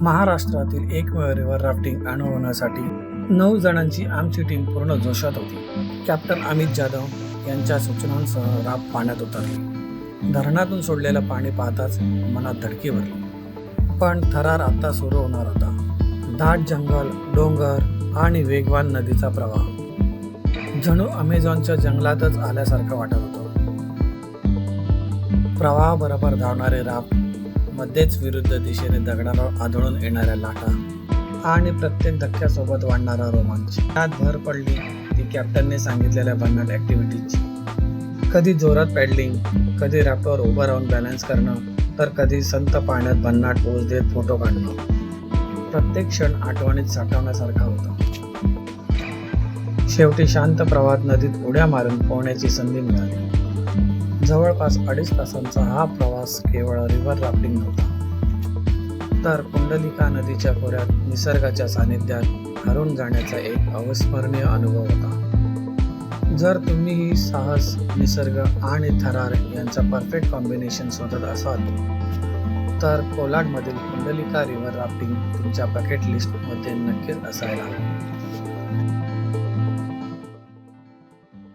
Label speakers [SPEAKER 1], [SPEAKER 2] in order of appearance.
[SPEAKER 1] महाराष्ट्रातील एकमेव river rafting अनुभवण्यासाठी 9 जणांची आमची टीम पूर्ण जोशात होती. कॅप्टन अमित जाधव यांच्या सूचनांसह राफ्ट पाण्यात उतरली. धरणातून सोडलेलं पाणी पाहताच मनात धडकी भरली. पण थरार आता सुरू होणार होता. दाट जंगल, डोंगर आणि वेगवान नदीचा प्रवाह जणू अमेझॉनच्या जंगलातच आल्यासारखं वाटत होतं. प्रवाहाबरोबर धावणारे राफ्ट, मध्येच विरुद्ध दिशेने दगडांवर आदळून येणाऱ्या लाटा आणि प्रत्येक धक्क्यासोबत वाढणारा रोमांच. त्यात भर पडली ती कॅप्टनने सांगितलेल्या भन्नाट ॲक्टिव्हिटीजची. कधी जोरात पॅडलिंग, कधी राफ्टवर उभं राहून बॅलन्स करणं, तर कधी संत पाण्यात भन्नाट पोज देत फोटो काढणं. प्रत्येक क्षण आठवणीत साठवण्यासारखा होता. शेवटी शांत प्रवाहात नदीत उड्या मारून पोहण्याची संधी मिळाली. जवळपास 2.5 तासांचा हा प्रवास केवळ रिव्हर राफ्टिंग नव्हता, तर कुंडलिका नदीच्या खोऱ्यात निसर्गाच्या सानिध्यात हरवून जाण्याचा एक अविस्मरणीय अनुभव होता. जर तुम्हीही साहस, निसर्ग आणि थरार यांचा परफेक्ट कॉम्बिनेशन शोधत असाल तर कोलाडमधील कुंडलिका रिव्हर राफ्टिंग तुमच्या बकेट लिस्टमध्ये नक्कीच असायला हवे.